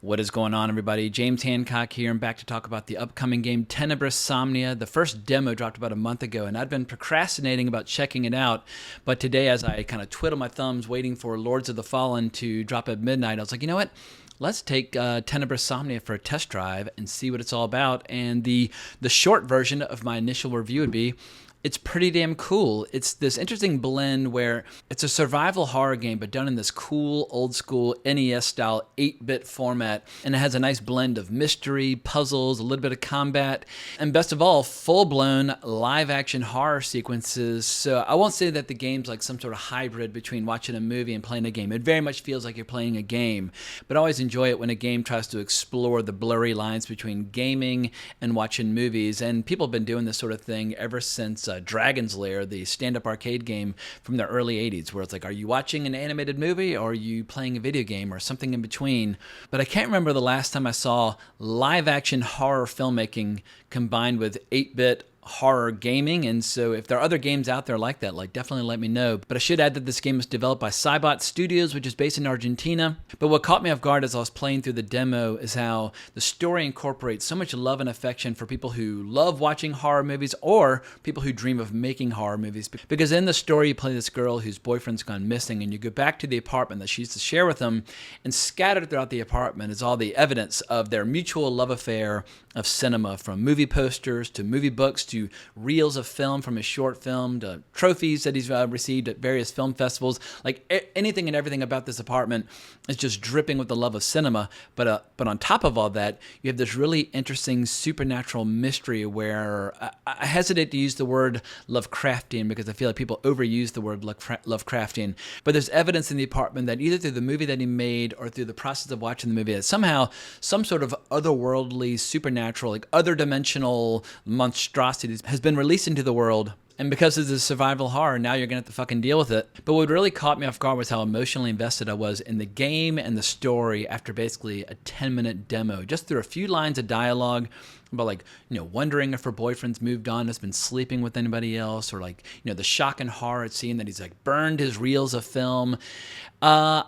What is going on, everybody? James Hancock here. I'm back to talk about the upcoming game Tenebris Somnia. The first demo dropped about a month ago, and I'd been procrastinating about checking it out. But today, as I kind of twiddle my thumbs waiting for Lords of the Fallen to drop at midnight, I was like, you know what? Let's take Tenebris Somnia for a test drive and see what it's all about. And the short version of my initial review would be, it's pretty damn cool. It's this interesting blend where it's a survival horror game, but done in this cool, old school NES-style 8-bit format. And it has a nice blend of mystery, puzzles, a little bit of combat, and best of all, full-blown live-action horror sequences. So I won't say that the game's like some sort of hybrid between watching a movie and playing a game. It very much feels like you're playing a game. But I always enjoy it when a game tries to explore the blurry lines between gaming and watching movies. And people have been doing this sort of thing ever since Dragon's Lair, the stand-up arcade game from the early 80s, where it's like, are you watching an animated movie or are you playing a video game or something in between? But I can't remember the last time I saw live-action horror filmmaking combined with 8-bit horror gaming. And so if there are other games out there like that, definitely let me know. But I should add that this game was developed by Cybot Studios, which is based in Argentina. But what caught me off guard as I was playing through the demo is how the story incorporates so much love and affection for people who love watching horror movies or people who dream of making horror movies. Because in the story, you play this girl whose boyfriend's gone missing, and you go back to the apartment that she used to share with him, and scattered throughout the apartment is all the evidence of their mutual love affair of cinema, from movie posters to movie books to reels of film from his short film to trophies that he's received at various film festivals. Anything and everything about this apartment is just dripping with the love of cinema. But on top of all that, you have this really interesting supernatural mystery where I hesitate to use the word Lovecraftian because I feel like people overuse the word Lovecraftian. But there's evidence in the apartment that either through the movie that he made or through the process of watching the movie, that somehow some sort of otherworldly, supernatural, other dimensional monstrosities has been released into the world. And because it's a survival horror, now you're going to have to fucking deal with it. But what really caught me off guard was how emotionally invested I was in the game and the story after basically a 10-minute demo. Just through a few lines of dialogue about wondering if her boyfriend's moved on, has been sleeping with anybody else, or the shock and horror at seeing that he's burned his reels of film. I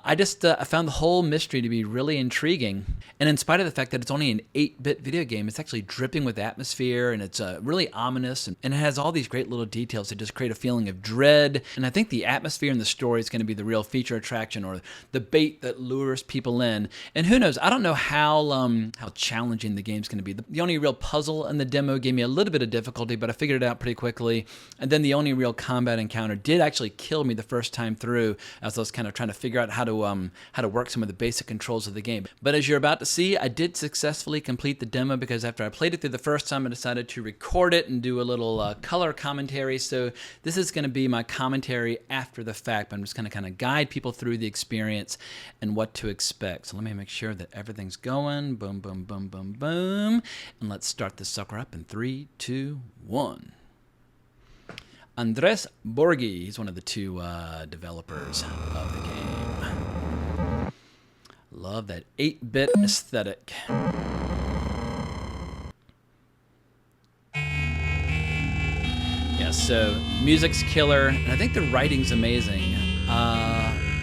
found the whole mystery to be really intriguing. And in spite of the fact that it's only an 8-bit video game, it's actually dripping with atmosphere, and it's really ominous, and it has all these great little details that just create a feeling of dread. And I think the atmosphere and the story is going to be the real feature attraction, or the bait that lures people in. And who knows, I don't know how challenging the game's going to be. The only real puzzle in the demo gave me a little bit of difficulty, but I figured it out pretty quickly. And then the only real combat encounter did actually kill me the first time through, as I was kind of trying to figure out how to work some of the basic controls of the game. But as you're about to see, I did successfully complete the demo, because after I played it through the first time, I decided to record it and do a little color commentary. So this is going to be my commentary after the fact, but I'm just going to kind of guide people through the experience and what to expect. So let me make sure that everything's going. Boom, boom, boom, boom, boom. And let's start this sucker up in 3, 2, 1. Andres Borghi, he's one of the two developers of the game. Love that 8-bit aesthetic. Yeah, so music's killer, and I think the writing's amazing.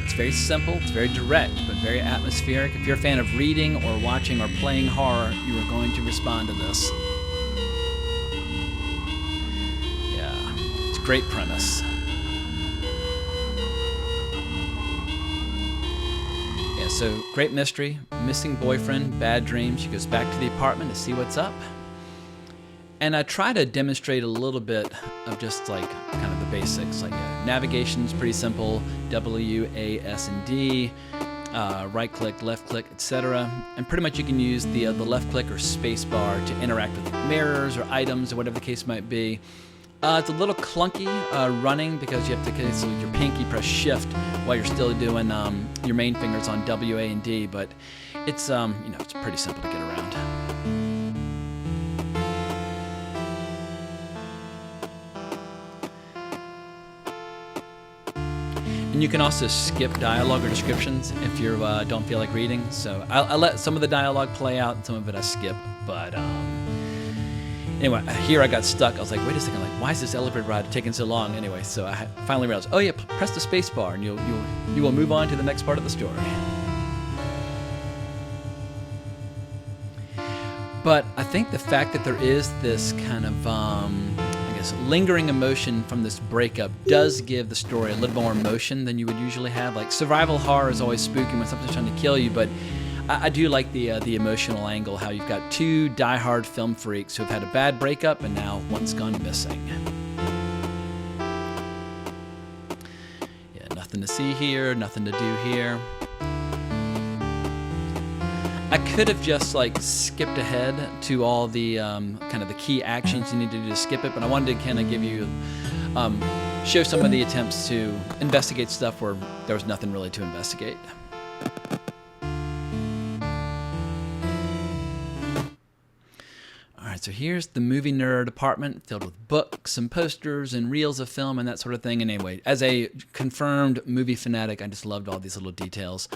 It's very simple, it's very direct, but very atmospheric. If you're a fan of reading or watching or playing horror, you are going to respond to this. Great premise. Yeah, so great mystery, missing boyfriend, bad dreams. She goes back to the apartment to see what's up. And I try to demonstrate a little bit of just kind of the basics. Navigation's pretty simple, W, A, S, and D. Right click, left click, etc. And pretty much you can use the left click or space bar to interact with mirrors or items or whatever the case might be. It's a little clunky running, because you have to so your pinky press shift while you're still doing your main fingers on W, A, and D. But it's it's pretty simple to get around. And you can also skip dialogue or descriptions if you don't feel like reading. So I'll let some of the dialogue play out, and some of it I skip. But anyway, here I got stuck. I was like, wait a second, why is this elevator ride taking so long? Anyway, so I finally realized, oh yeah, press the space bar, and you will move on to the next part of the story. But I think the fact that there is this kind of, I guess, lingering emotion from this breakup does give the story a little more emotion than you would usually have. Like, survival horror is always spooky when something's trying to kill you, but I do like the emotional angle, how you've got two diehard film freaks who have had a bad breakup and now one's gone missing. Yeah, nothing to see here, nothing to do here. I could have just like skipped ahead to all the kind of the key actions you need to do to skip it, but I wanted to kind of give you, show some of the attempts to investigate stuff where there was nothing really to investigate. All right, so here's the movie nerd apartment filled with books and posters and reels of film and that sort of thing. And anyway, as a confirmed movie fanatic, I just loved all these little details.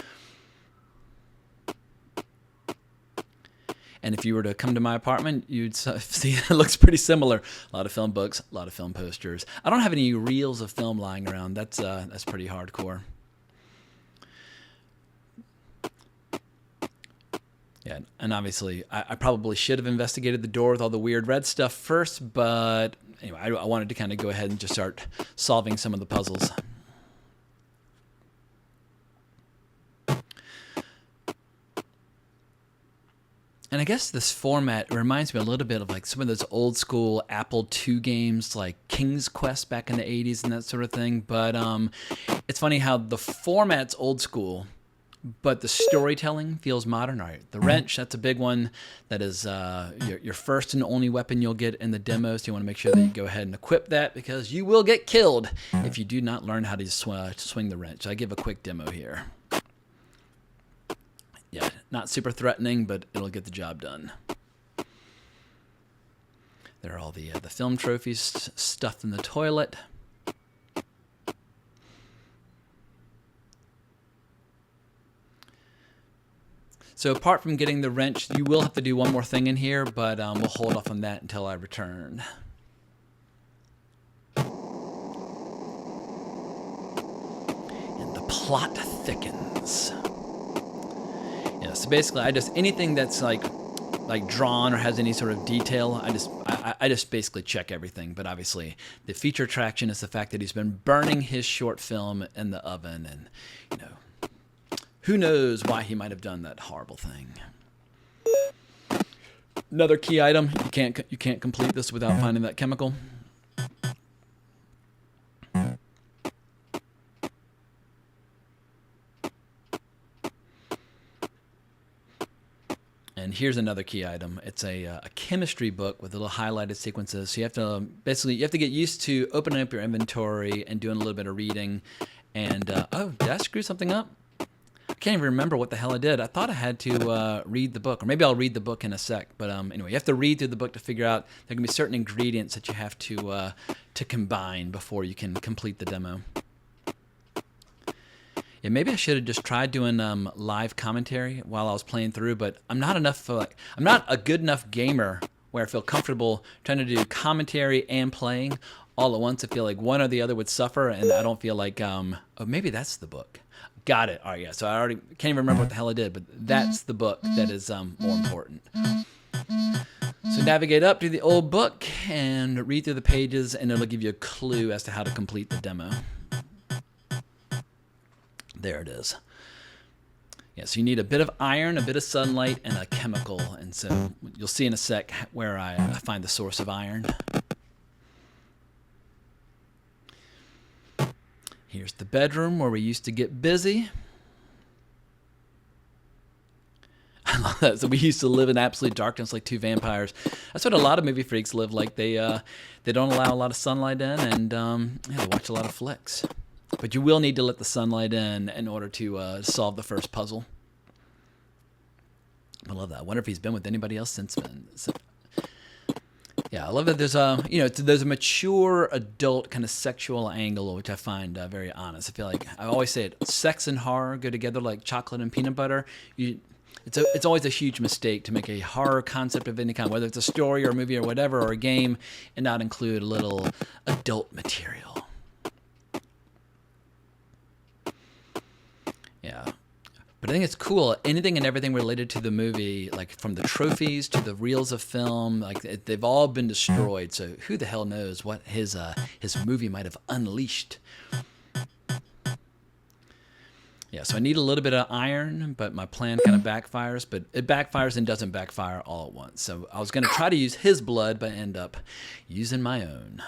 And if you were to come to my apartment, you'd see it looks pretty similar. A lot of film books, a lot of film posters. I don't have any reels of film lying around. That's pretty hardcore. Yeah, and obviously, I probably should have investigated the door with all the weird red stuff first, but anyway, I wanted to kind of go ahead and just start solving some of the puzzles. And I guess this format reminds me a little bit of like some of those old school Apple II games like King's Quest back in the 80s and that sort of thing. But it's funny how the format's old school, but the storytelling feels modern. All right, the wrench, that's a big one. That is your first and only weapon you'll get in the demo, so you want to make sure that you go ahead and equip that because you will get killed if you do not learn how to swing the wrench. I give a quick demo here. Yeah, not super threatening, but it'll get the job done. There are all the film trophies stuffed in the toilet. So apart from getting the wrench, you will have to do one more thing in here, but we'll hold off on that until I return. And the plot thickens. Yeah, so basically, anything that's like drawn or has any sort of detail, I just basically check everything. But obviously, the feature attraction is the fact that he's been burning his short film in the oven, and who knows why he might have done that horrible thing. Another key item: you can't complete this without finding that chemical. And here's another key item. It's a chemistry book with little highlighted sequences. So you have to get used to opening up your inventory and doing a little bit of reading. And oh, did I screw something up? I can't even remember what the hell I did. I thought I had to read the book, or maybe I'll read the book in a sec. But anyway, you have to read through the book to figure out there can be certain ingredients that you have to combine before you can complete the demo. Yeah, maybe I should have just tried doing live commentary while I was playing through, but I'm not a good enough gamer where I feel comfortable trying to do commentary and playing all at once. I feel like one or the other would suffer, and I don't feel like oh, maybe that's the book. Got it. All right, yeah. So I already can't even remember what the hell I did, but that's the book that is more important. So navigate up to the old book and read through the pages, and it'll give you a clue as to how to complete the demo. There it is. Yeah, so you need a bit of iron, a bit of sunlight, and a chemical. And so you'll see in a sec where I find the source of iron. Here's the bedroom where we used to get busy. I love that. So we used to live in absolute darkness like two vampires. That's what a lot of movie freaks live like. They don't allow a lot of sunlight in, and they watch a lot of flicks. But you will need to let the sunlight in order to solve the first puzzle. I love that. I wonder if he's been with anybody else since then. So, yeah, I love that there's a mature adult kind of sexual angle, which I find very honest. I feel like I always say it: sex and horror go together like chocolate and peanut butter. It's always a huge mistake to make a horror concept of any kind, whether it's a story or a movie or whatever, or a game, and not include a little adult material. But I think it's cool. Anything and everything related to the movie, like from the trophies to the reels of film, like they've all been destroyed. So who the hell knows what his movie might have unleashed. Yeah, so I need a little bit of iron, but my plan kind of backfires. But it backfires and doesn't backfire all at once. So I was going to try to use his blood, but end up using my own.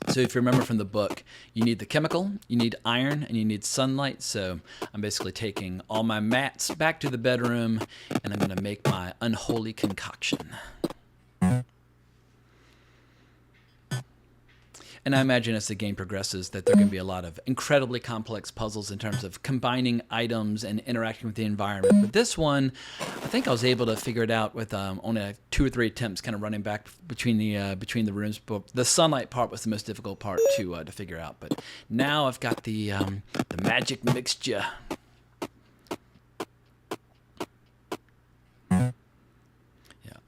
So if you remember from the book, you need the chemical, you need iron, and you need sunlight. So I'm basically taking all my mats back to the bedroom, and I'm going to make my unholy concoction. And I imagine as the game progresses that there are going to be a lot of incredibly complex puzzles in terms of combining items and interacting with the environment. But this one, I think I was able to figure it out with only like 2 or 3 attempts, kind of running back between the rooms. But the sunlight part was the most difficult part to figure out. But now I've got the magic mixture. Yeah,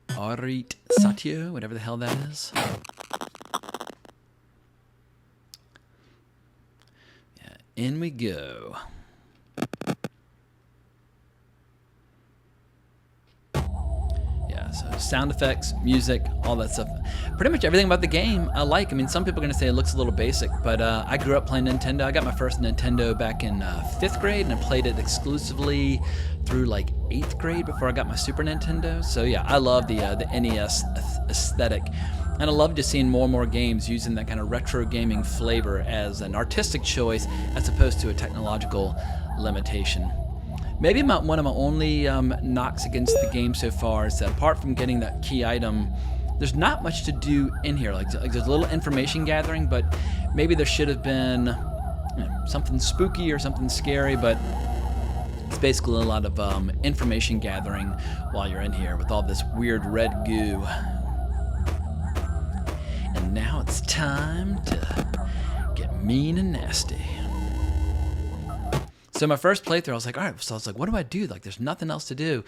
Arit Satyo, whatever the hell that is. In we go. Yeah, so sound effects, music, all that stuff. Pretty much everything about the game I like. I mean, some people are going to say it looks a little basic, but I grew up playing Nintendo. I got my first Nintendo back in 5th grade, and I played it exclusively through like 8th grade before I got my Super Nintendo. So yeah, I love the NES aesthetic. And I love just seeing more and more games using that kind of retro gaming flavor as an artistic choice as opposed to a technological limitation. Maybe one of my only knocks against the game so far is that apart from getting that key item, there's not much to do in here. Like there's a little information gathering, but maybe there should have been something spooky or something scary, but it's basically a lot of information gathering while you're in here with all this weird red goo. And now it's time to get mean and nasty. So my first playthrough, I was like, all right, so I was like, what do I do? Like, there's nothing else to do.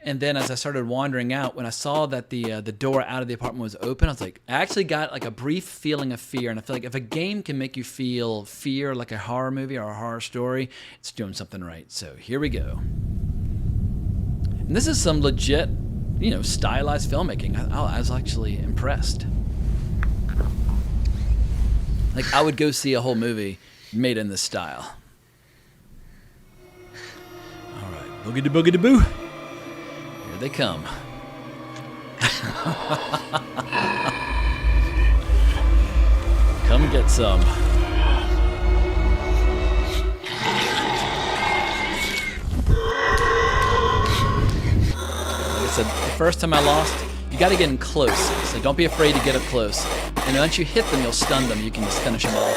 And then as I started wandering out, when I saw that the door out of the apartment was open, I was like, I actually got like a brief feeling of fear. And I feel like if a game can make you feel fear like a horror movie or a horror story, it's doing something right. So here we go. And this is some legit, stylized filmmaking. I was actually impressed. Like, I would go see a whole movie made in this style. All right, boogity boogity boo. Here they come. Come get some. Like I said, the first time I lost, you got to get in close. So don't be afraid to get up close. And once you hit them, you'll stun them. You can just finish them off.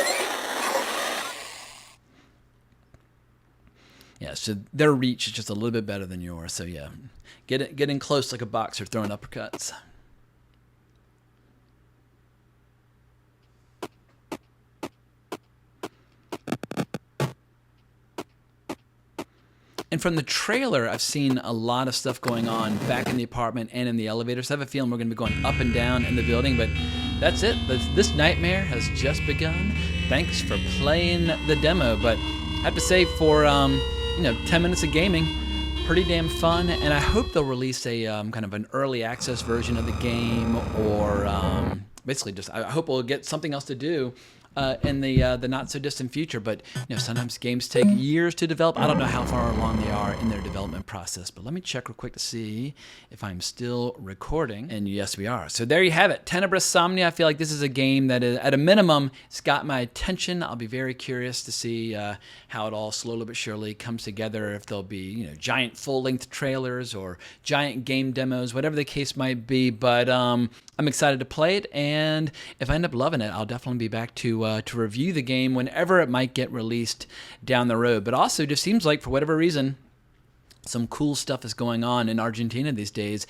Yeah, so their reach is just a little bit better than yours. So yeah, get in close like a boxer throwing uppercuts. And from the trailer, I've seen a lot of stuff going on back in the apartment and in the elevator. So I have a feeling we're going to be going up and down in the building. But that's it. This nightmare has just begun. Thanks for playing the demo. But I have to say, for 10 minutes of gaming, pretty damn fun. And I hope they'll release a kind of an early access version of the game, or basically just I hope we'll get something else to do in the not so distant future. But sometimes games take years to develop. I don't know how far along they are in their development process, but let me check real quick to see if I'm still recording. And yes, we are. So there you have it, Tenebris Somnia. I feel like this is a game that is, at a minimum, it's got my attention. I'll be very curious to see how it all slowly but surely comes together, if there'll be giant full-length trailers or giant game demos, whatever the case might be. But I'm excited to play it, and if I end up loving it, I'll definitely be back to review the game whenever it might get released down the road. But also, it just seems like, for whatever reason, some cool stuff is going on in Argentina these days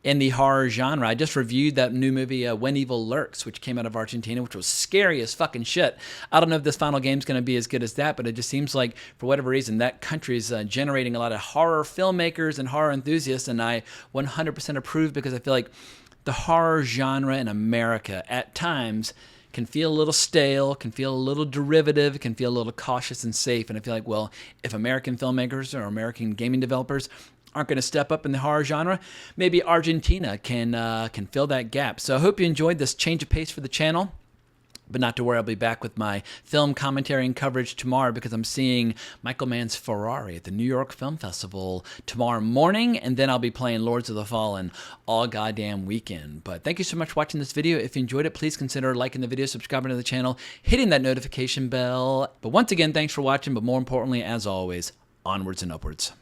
in the horror genre. I just reviewed that new movie, When Evil Lurks, which came out of Argentina, which was scary as fucking shit. I don't know if this final game's going to be as good as that, but it just seems like, for whatever reason, that country is generating a lot of horror filmmakers and horror enthusiasts, and I 100% approve, because I feel like the horror genre in America, at times, can feel a little stale, can feel a little derivative, can feel a little cautious and safe. And I feel like, well, if American filmmakers or American gaming developers aren't going to step up in the horror genre, maybe Argentina can fill that gap. So I hope you enjoyed this change of pace for the channel. But not to worry, I'll be back with my film commentary and coverage tomorrow because I'm seeing Michael Mann's Ferrari at the New York Film Festival tomorrow morning, and then I'll be playing Lords of the Fallen all goddamn weekend. But thank you so much for watching this video. If you enjoyed it, please consider liking the video, subscribing to the channel, hitting that notification bell. But once again, thanks for watching, but more importantly, as always, onwards and upwards.